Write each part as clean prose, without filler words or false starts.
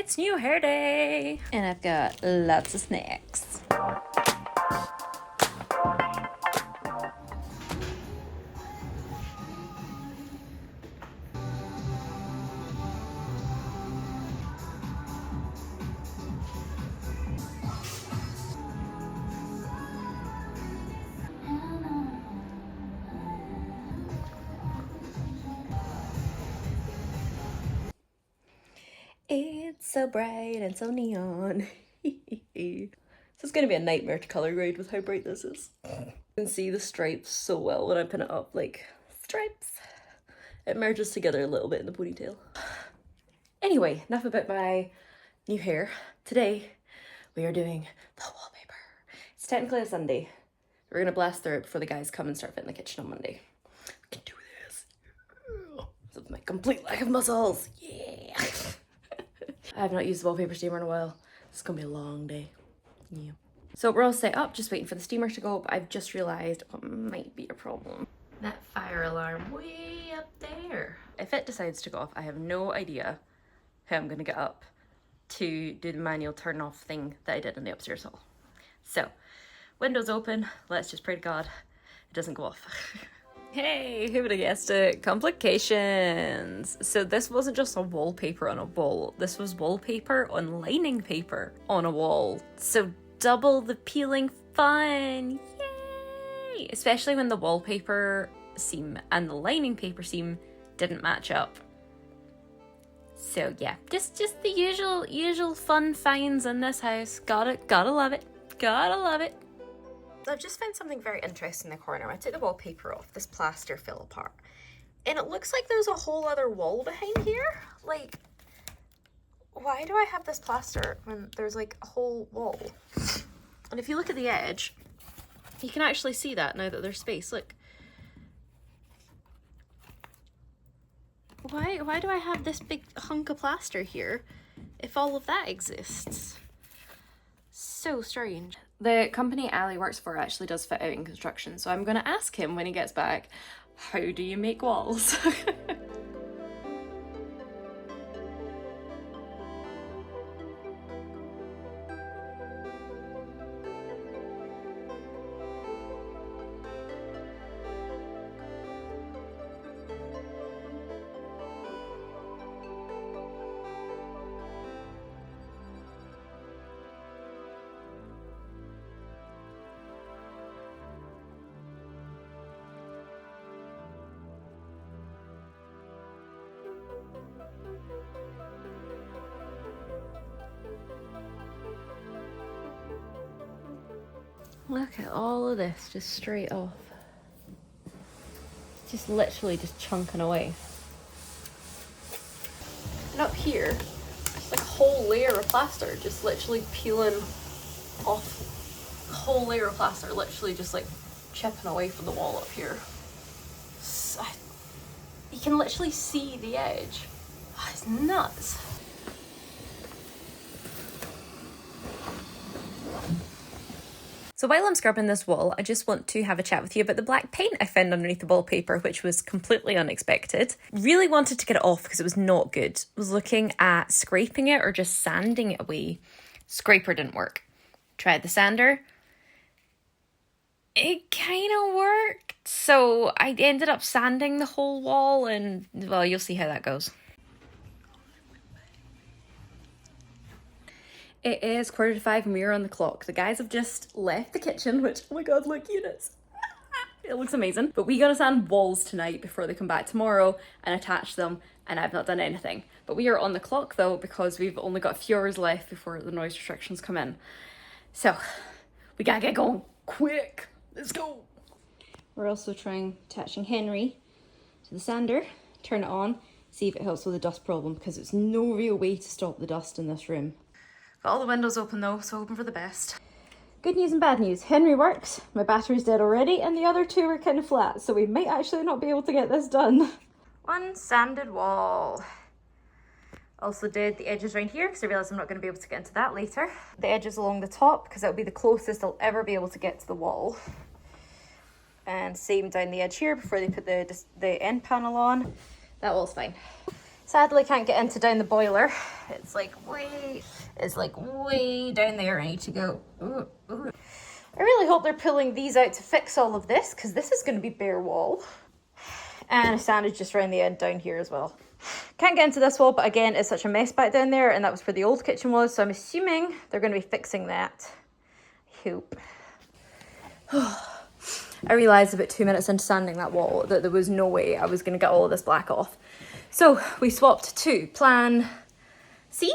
It's new hair day! And I've got lots of snacks. It's so bright and so neon. This is going to be a nightmare to color grade with how bright this is. You can see the stripes so well when I pin it up, like, stripes. It merges together a little bit in the ponytail. Anyway, enough about my new hair. Today, we are doing the wallpaper. It's technically a Sunday. We're going to blast through it before the guys come and start fitting the kitchen on Monday. We can do this. With my complete lack of muscles. Yeah. I have not used the wallpaper steamer in a while. It's gonna be a long day. Yeah. So we're all set up, just waiting for the steamer to go, but I've just realised what might be a problem. That fire alarm way up there. If it decides to go off, I have no idea how I'm gonna get up to do the manual turn off thing that I did in the upstairs hall. So, windows open, let's just pray to God it doesn't go off. Hey, who would have guessed it? Complications! So this wasn't just a wallpaper on a wall, this was wallpaper on lining paper on a wall. So double the peeling fun! Yay! Especially when the wallpaper seam and the lining paper seam didn't match up. So yeah, just the usual fun finds in this house. Gotta love it. Gotta love it. I've just found something very interesting in the corner. I took the wallpaper off, this plaster fell apart. And it looks like there's a whole other wall behind here. Like, why do I have this plaster when there's like a whole wall? And if you look at the edge, you can actually see that now that there's space, look. Why do I have this big hunk of plaster here if all of that exists? So strange. The company Ali works for actually does fit out in construction, so I'm gonna ask him when he gets back, how do you make walls? Look at all of this, just straight off. Just literally just chunking away. And up here, like a whole layer of plaster just literally peeling off. A whole layer of plaster literally just like chipping away from the wall up here. So, you can literally see the edge. Oh, it's nuts. So while I'm scrubbing this wall, I just want to have a chat with you about the black paint I found underneath the wallpaper, which was completely unexpected. Really wanted to get it off because it was not good. Was looking at scraping it or just sanding it away. Scraper didn't work. Tried the sander. It kind of worked. So I ended up sanding the whole wall and, well, you'll see how that goes. It is 4:45 and we are on the clock. The guys have just left the kitchen, which, oh my god, look, units. It looks amazing. But we gotta sand walls tonight before they come back tomorrow and attach them, and I've not done anything. But we are on the clock though, because we've only got a few hours left before the noise restrictions come in. So, we gotta get going quick. Let's go. We're also trying attaching Henry to the sander, turn it on, see if it helps with the dust problem, because there's no real way to stop the dust in this room. Got all the windows open though, so hoping for the best. Good news and bad news. Henry works, my battery's dead already, and the other two are kind of flat, so we might actually not be able to get this done. One sanded wall. Also did the edges around here, because I realised I'm not going to be able to get into that later. The edges along the top, because that will be the closest I'll ever be able to get to the wall. And same down the edge here before they put the end panel on. That wall's fine. Sadly, can't get into down the boiler. It's like way down there. I need to go. Ooh, ooh. I really hope they're pulling these out to fix all of this, because this is going to be bare wall. And a sandwich just around the end down here as well. Can't get into this wall, but again, it's such a mess back down there, and that was where the old kitchen was, so I'm assuming they're going to be fixing that. I hope. I realised about 2 minutes into sanding that wall that there was no way I was going to get all of this black off. So we swapped to plan C?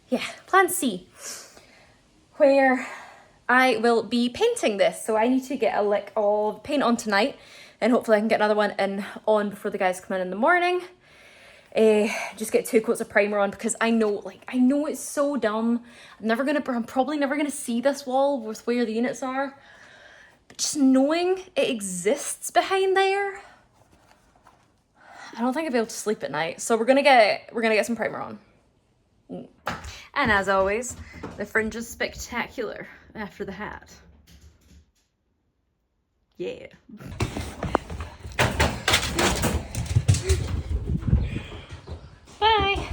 Yeah, plan C, where I will be painting this. So I need to get a lick of paint on tonight, and hopefully I can get another one on before the guys come in the morning. Just get 2 coats of primer on, because I know it's so dumb. I'm probably never gonna see this wall with where the units are. But just knowing it exists behind there, I don't think I'll be able to sleep at night. So we're gonna get some primer on. And as always, the fringe is spectacular after the hat. Yeah. Bye.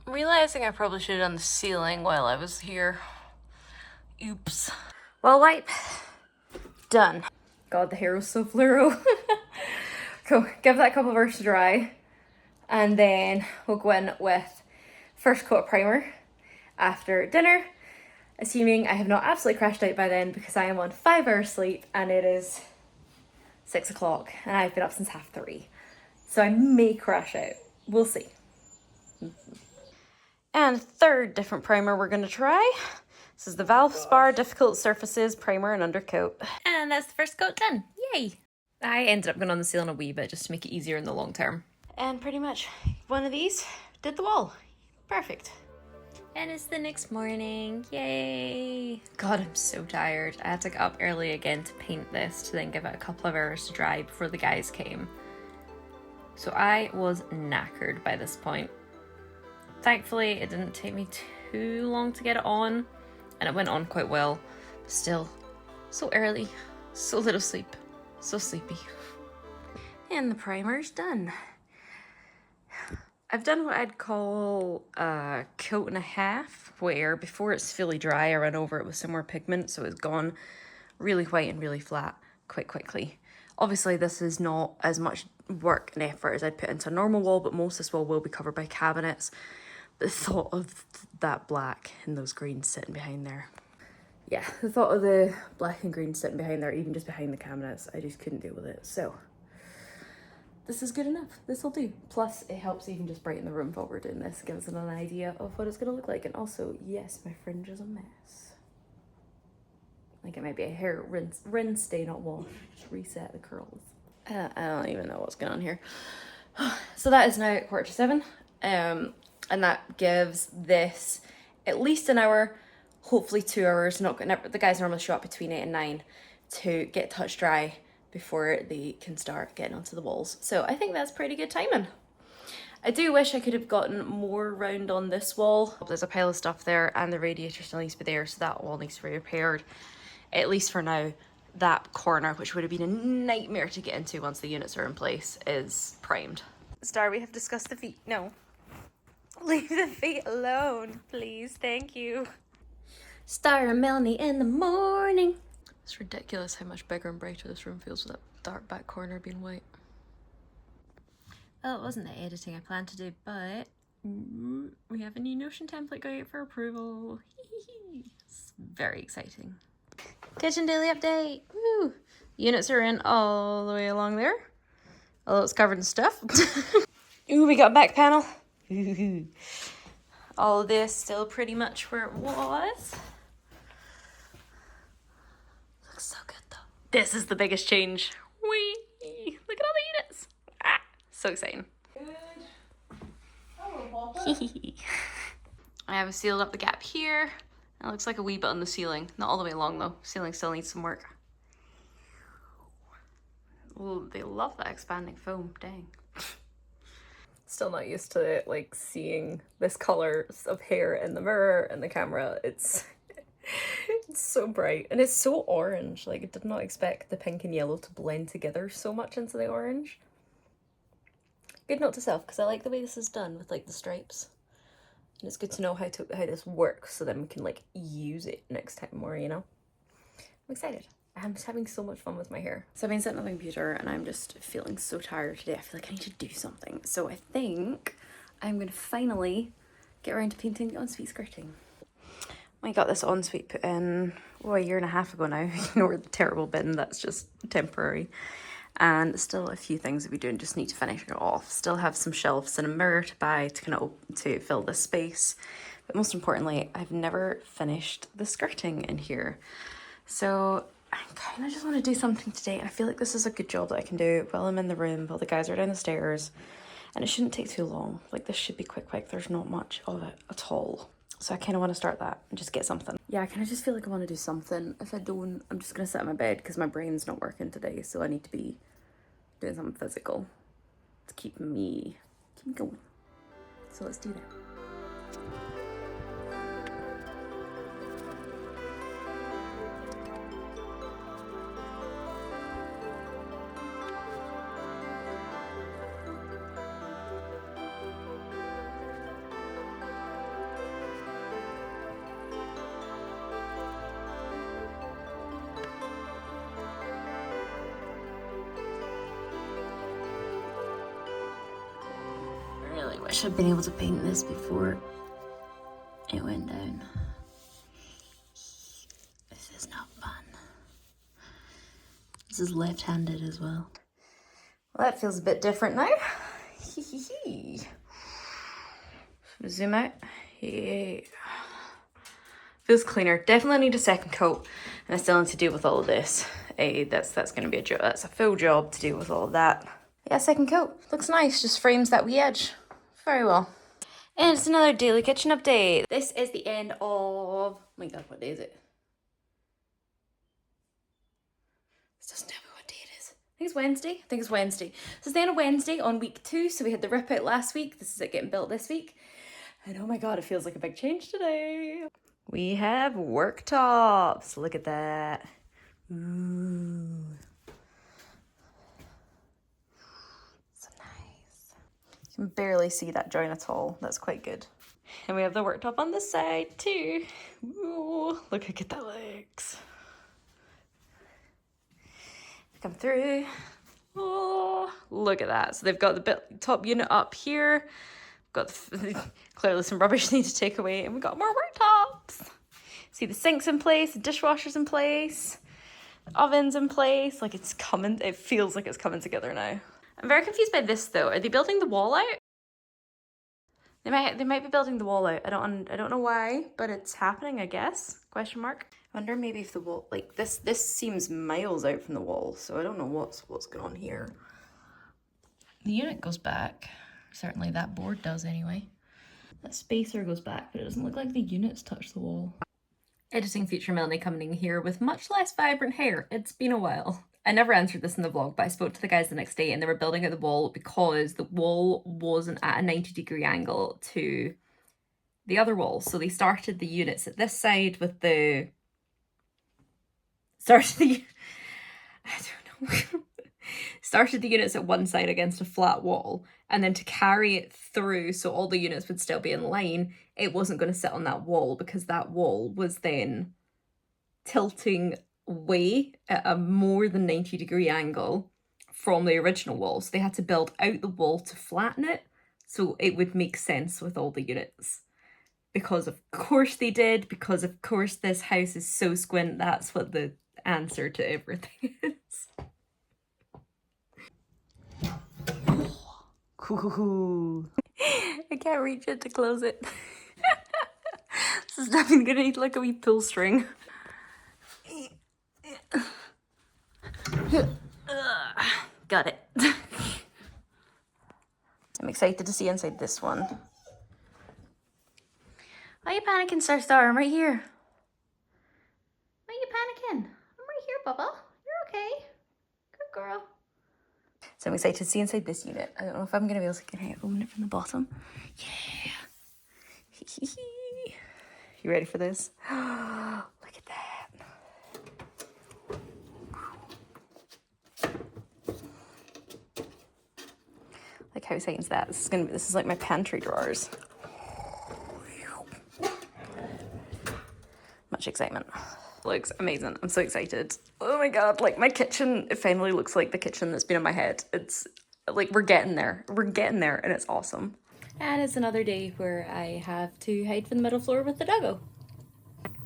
I'm realizing I probably should have done the ceiling while I was here. Oops. Well, wipe. Done. God, the hair was so fluoro. Cool. Give that a couple of hours to dry. And then we'll go in with first coat of primer after dinner, assuming I have not absolutely crashed out by then, because I am on 5 hours sleep and it is 6 o'clock and I've been up since 3:30. So I may crash out. We'll see. And third different primer we're going to try. This is the Valspar Difficult Surfaces Primer and Undercoat. And that's the first coat done. Yay! I ended up going on the ceiling a wee bit just to make it easier in the long term. And pretty much one of these did the wall. Perfect. And it's the next morning. Yay! God, I'm so tired. I had to get up early again to paint this, to then give it a couple of hours to dry before the guys came. So I was knackered by this point. Thankfully, it didn't take me too long to get it on, and it went on quite well. But still, so early, so little sleep, so sleepy. And the primer's done. I've done what I'd call a coat and a half, where before it's fully dry, I run over it with some more pigment, so it's gone really white and really flat quite quickly. Obviously, this is not as much work and effort as I'd put into a normal wall, but most of this wall will be covered by cabinets. The thought of that black and those greens sitting behind there. Yeah, the thought of the black and green sitting behind there, even just behind the cabinets, I just couldn't deal with it. So this is good enough. This will do. Plus, it helps even just brighten the room while we're doing this. Gives it an idea of what it's going to look like. And also, yes, my fringe is a mess. Like it might be a hair rinse day, not wash. Just reset the curls. I don't even know what's going on here. So that is now 7:15. And that gives this at least an hour, hopefully 2 hours. The guys normally show up between 8 and 9 to get touch dry before they can start getting onto the walls. So I think that's pretty good timing. I do wish I could have gotten more round on this wall. There's a pile of stuff there and the radiator still needs to be there, so that wall needs to be repaired. At least for now, that corner, which would have been a nightmare to get into once the units are in place, is primed. Star, we have discussed the feet. No. Leave the feet alone, please. Thank you. Star and Melanie in the morning. It's ridiculous how much bigger and brighter this room feels with that dark back corner being white. Well, it wasn't the editing I planned to do, but we have a new Notion template going out for approval. It's very exciting. Kitchen daily update. Woo! Units are in all the way along there, although it's covered in stuff. Ooh, we got a back panel. All of this still pretty much where it was. Looks so good though. This is the biggest change. Whee! Look at all the units. Ah, so exciting. I have sealed up the gap here. It looks like a wee bit on the ceiling. Not all the way along though. Ceiling still needs some work. Oh, they love that expanding foam. Dang. Still not used to like seeing this color of hair in the mirror and the camera. It's so bright and it's so orange. Like I did not expect the pink and yellow to blend together so much into the orange. Good note to self, because I like the way this is done with like the stripes. And it's good to know how this works so then we can like use it next time more, you know? I'm excited. I'm just having so much fun with my hair. So I've been sitting on the computer and I'm just feeling so tired today. I feel like I need to do something. So I think I'm gonna finally get around to painting the ensuite skirting. I got this ensuite put in, a year and a half ago now. Ignore the terrible bin, that's just temporary. And still a few things that we doing, just need to finish it off. Still have some shelves and a mirror to buy to kind of to fill this space. But most importantly, I've never finished the skirting in here. So I kind of just want to do something today. I feel like this is a good job that I can do while I'm in the room, while the guys are down the stairs. And it shouldn't take too long. Like this should be quick. There's not much of it at all. So I kind of want to start that and just get something. Yeah, I kind of just feel like I want to do something. If I don't, I'm just going to sit in my bed because my brain's not working today. So I need to be doing something physical to keep me going. So let's do that. I wish I'd been able to paint this before it went down. This is not fun. This is left-handed as well. Well, that feels a bit different now. Zoom out. Yeah. Feels cleaner. Definitely need a second coat, and I still need to deal with all of this. That's going to be a job. That's a full job to deal with all of that. Yeah, second coat. Looks nice. Just frames that wee edge. Very well. And it's another daily kitchen update. This is the end of, oh my god, what day is it? This doesn't tell me what day it is. I think it's Wednesday. I think it's Wednesday. So it's the end of Wednesday on week 2. So we had the rip out last week. This is it getting built this week. And oh my god, it feels like a big change today. We have worktops. Look at that. Ooh. You can barely see that joint at all. That's quite good. And we have the worktop on this side too. Ooh, look how good that looks. Come through. Oh, look at that. So they've got the top unit up here. Got clearly some rubbish they need to take away, and we got more worktops. See the sinks in place, the dishwashers in place, the ovens in place. Like it's coming. It feels like it's coming together now. I'm very confused by this though. Are they building the wall out? They might be building the wall out. I don't know why, but it's happening, I guess. Question mark. I wonder maybe if the wall, like this seems miles out from the wall, so I don't know what's going on here. The unit goes back. Certainly that board does anyway. That spacer goes back, but it doesn't look like the units touch the wall. Editing future Melanie coming in here with much less vibrant hair. It's been a while. I never answered this in the vlog, but I spoke to the guys the next day and they were building out the wall because the wall wasn't at a 90-degree angle to the other wall. So they started the units at this side with the... I don't know. Started the units at one side against a flat wall, and then to carry it through so all the units would still be in line, it wasn't going to sit on that wall because that wall was then tilting away at a more than 90-degree angle from the original wall. So they had to build out the wall to flatten it so it would make sense with all the units. Because of course they did, because of course this house is so squint, that's what the answer to everything is. Ooh. I can't reach it to close it. This is definitely gonna need like a wee pull string. Got it. I'm excited to see inside this one. Why are you panicking, Star? I'm right here. Why are you panicking? I'm right here, Bubba. You're okay. Good girl. So I'm excited to see inside this unit. I don't know if I'm gonna be able to get it, open it from the bottom. Yeah. You ready for this? Look at that. Like how exciting is that? This is like my pantry drawers. Much excitement. Looks amazing. I'm so excited. Oh my god, like my kitchen, it finally looks like the kitchen that's been in my head. It's like we're getting there. We're getting there and it's awesome. And it's another day where I have to hide from the middle floor with the doggo.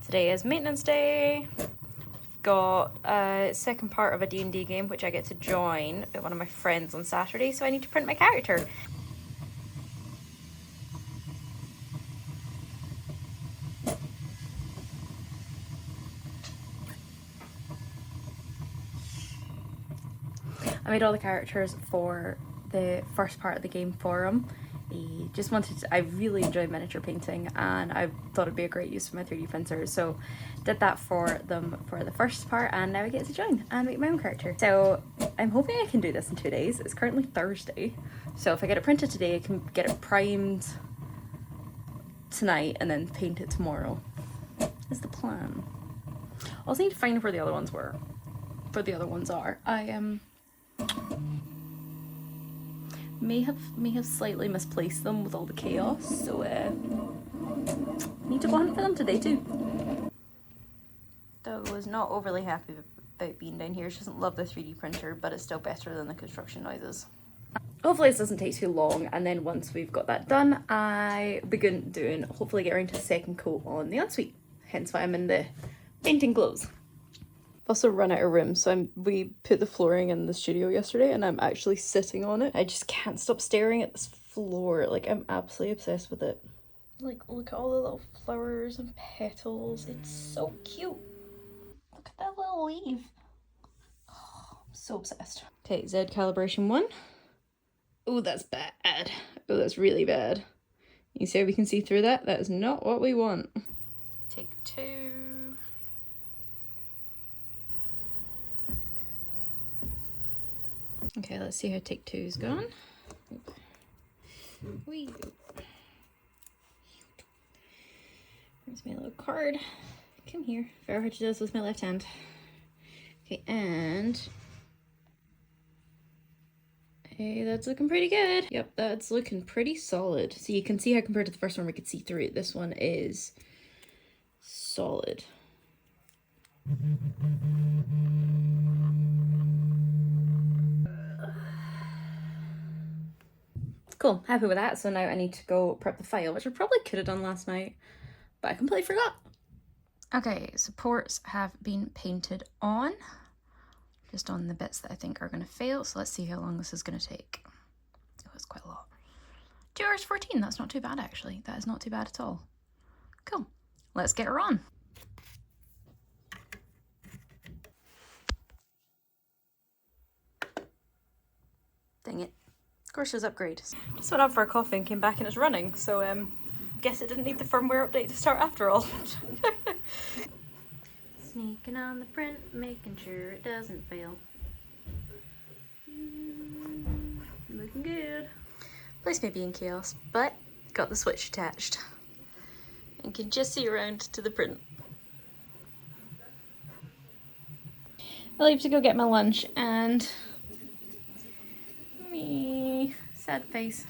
Today is maintenance day. Got a second part of a D&D game which I get to join at one of my friends on Saturday, so I need to print my character. I made all the characters for the first part of the game for him. I really enjoy miniature painting and I thought it'd be a great use for my 3D printer, so did that for them for the first part, and now I get to join and make my own character. So I'm hoping I can do this in 2 days. It's currently Thursday, so if I get it printed today I can get it primed tonight and then paint it tomorrow is the plan. I also need to find where the other ones are. I may have slightly misplaced them with all the chaos, so need to go hunt for them today too. Doggo is not overly happy about being down here. She doesn't love the 3D printer, but it's still better than the construction noises. Hopefully this doesn't take too long, and then once we've got that done, I begin doing, hopefully get around to the second coat on the ensuite. Hence why I'm in the painting clothes. Also run out of room, so we put the flooring in the studio yesterday and I'm actually sitting on it. I just can't stop staring at this floor. Like, I'm absolutely obsessed with it. Like, look at all the little flowers and petals. It's so cute. Look at that little leaf. Oh, I'm so obsessed. Okay, Z calibration 1. Oh, that's bad. Oh, that's really bad. You see how we can see through that? That is not what we want. Take 2. Okay, let's see how take 2's gone. Wee. There's my little card. Come here. Very hard to do this with my left hand. Okay, and hey, that's looking pretty good. Yep, that's looking pretty solid. So you can see how compared to the first one we could see through it, this one is solid. Cool, happy with that. So now I need to go prep the file, which I probably could have done last night, but I completely forgot. Okay, supports have been painted on, just on the bits that I think are going to fail. So let's see how long this is going to take. Oh, it's quite a lot. 2 hours 14, that's not too bad actually. That is not too bad at all. Cool, let's get her on. Dang it. Of course, there's upgrade. Just went out for a coffee and came back and it's running, so guess it didn't need the firmware update to start after all. Sneaking on the print, making sure it doesn't fail. Looking good. Place may be in chaos, but got the switch attached and can just see around to the print. I leave to go get my lunch and me sad face.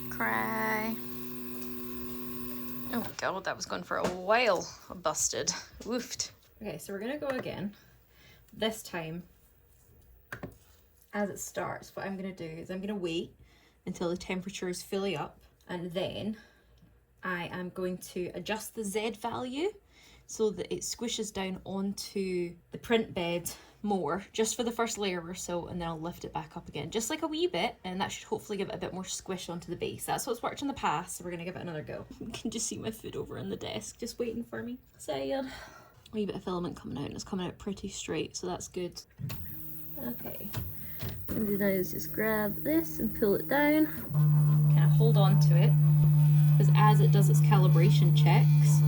Cry. Oh god, that was going for a while. Busted. Woofed. Okay, so we're gonna go again. This time, as it starts, what I'm gonna do is I'm gonna wait until the temperature is fully up, and then I am going to adjust the Z value so that it squishes down onto the print bed more, just for the first layer or so, and then I'll lift it back up again, just like a wee bit, and that should hopefully give it a bit more squish onto the base. That's what's worked in the past, so we're gonna give it another go. You can just see my foot over on the desk, just waiting for me. Sad. A wee bit of filament coming out, and it's coming out pretty straight, so that's good. Okay, what I'm gonna do now is just grab this and pull it down, kind of hold on to it, because as it does its calibration checks,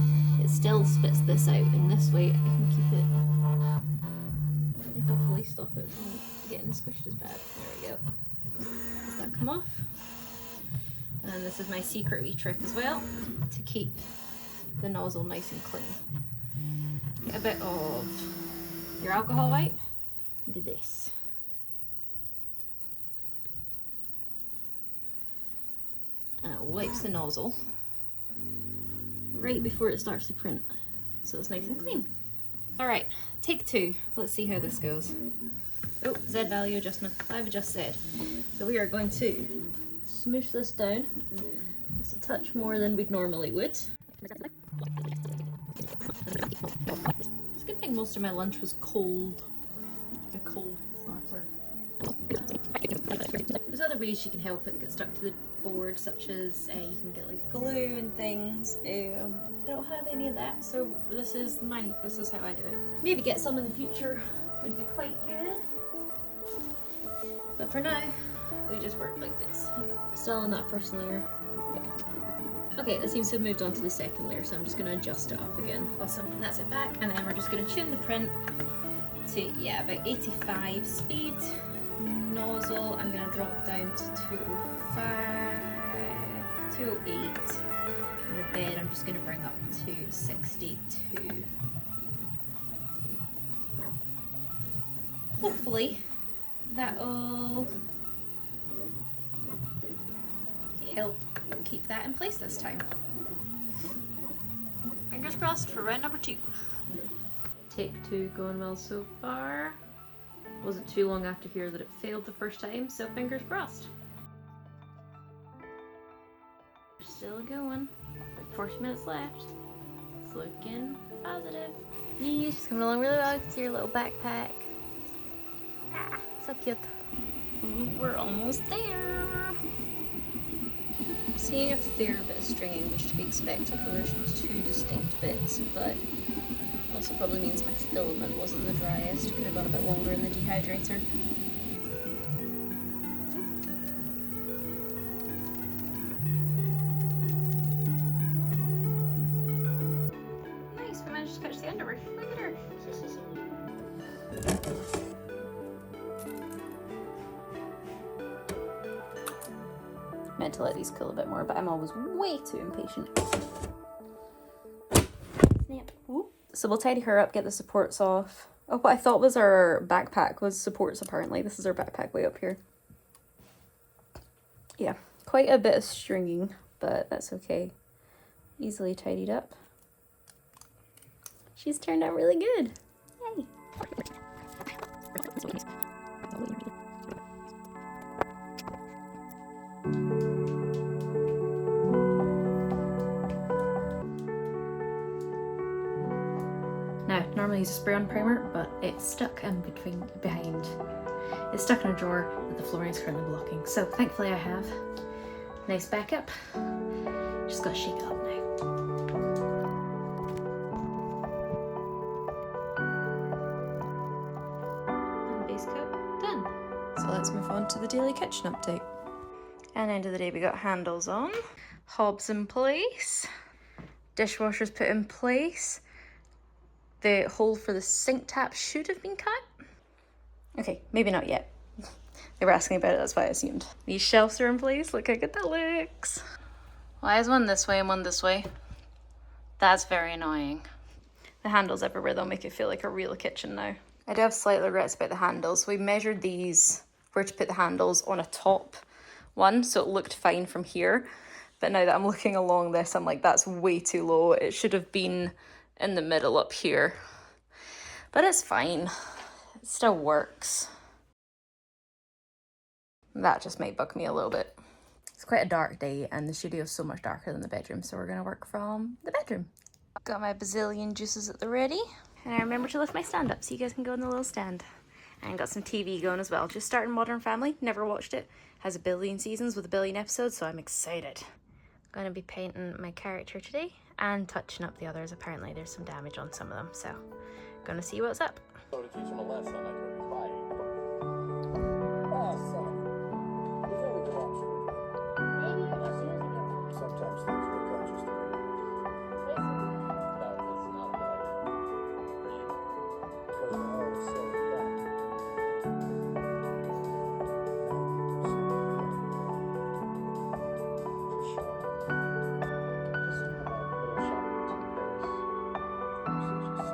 it still spits this out, and this way I can keep it, and hopefully stop it from getting squished as bad. There we go. Does that come off? And this is my secret wee trick as well, to keep the nozzle nice and clean. Get a bit of your alcohol wipe and do this. it wipes the nozzle right before it starts to print, so it's nice and clean. All right, take 2. Let's see how this goes. Oh, Z value adjustment. I've just said. So we are going to smoosh this down just a touch more than we'd normally would. It's a good thing most of my lunch was cold. A cold platter. There's other ways you can help it get stuck to the board, such as you can get like glue and things. I don't have any of that, so this is how I do it. Maybe get some in the future would be quite good. But for now, we just work like this. Still on that first layer. Okay, that seems to have moved on to the second layer, so I'm just going to adjust it up again. Awesome, and that's it back, and then we're just going to tune the print to, yeah, about 85 speed. Nozzle, I'm going to drop down to 205, 208, and the bed I'm just going to bring up to 62. Hopefully that'll help keep that in place this time. Fingers crossed for round number 2. Take 2 going well so far. Wasn't too long after here that it failed the first time, so fingers crossed. Still going. Like 40 minutes left. It's looking positive. Yeah, she's coming along really well. You can see her little backpack. Ah, so cute. Ooh, we're almost there. Seeing a fair bit of stringing, which to be expected when there's 2 distinct bits, but also probably means my filament wasn't the driest. Could have gone a bit longer in the dehydrator. Nice, we managed to catch the underwear. Look at her. Meant to let these cool a bit more, but I'm always way too impatient. Snap. Whoop. So we'll tidy her up, get the supports off. Oh, what I thought was our backpack was supports apparently. This is our backpack way up here. Yeah, quite a bit of stringing, but that's okay. Easily tidied up. She's turned out really good. Yay. Now, normally use a spray-on primer, but it's stuck in behind. It's stuck in a drawer that the flooring is currently blocking. So thankfully I have nice backup. Just gotta shake it up now. And base coat done. So let's move on to the daily kitchen update. And end of the day we got handles on, hobs in place, dishwasher's put in place. The hole for the sink tap should have been cut. Okay, maybe not yet. They were asking about it, that's why I assumed. These shelves are in place, look how good that looks. Why is one this way and one this way? That's very annoying. The handles everywhere, they'll make it feel like a real kitchen now. I do have slight regrets about the handles. We measured these, where to put the handles on a top one, so it looked fine from here. But now that I'm looking along this, I'm like, that's way too low. It should have been in the middle up here, but it's fine. It still works. That just might bug me a little bit. It's quite a dark day and the studio is so much darker than the bedroom, so we're gonna work from the bedroom. Got my bazillion juices at the ready, and I remember to lift my stand up so you guys can go in the little stand. And got some TV going as well. Just starting Modern Family, never watched it. Has a billion seasons with a billion episodes, so I'm excited. Gonna be painting my character today and touching up the others. Apparently there's some damage on some of them, so gonna see what's up. So to teach him a lesson, I took his bike. Ah, son. Before we go off, maybe you're just using it. Sometimes things work out just the way you want. That was not a good idea. Because the hell was said and done. Just about a little shopping in Paris. Just just.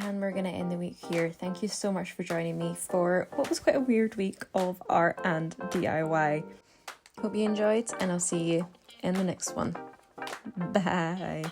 And we're going to end the week here. Thank you so much for joining me for what was quite a weird week of art and DIY. Hope you enjoyed, and I'll see you in the next one. Bye.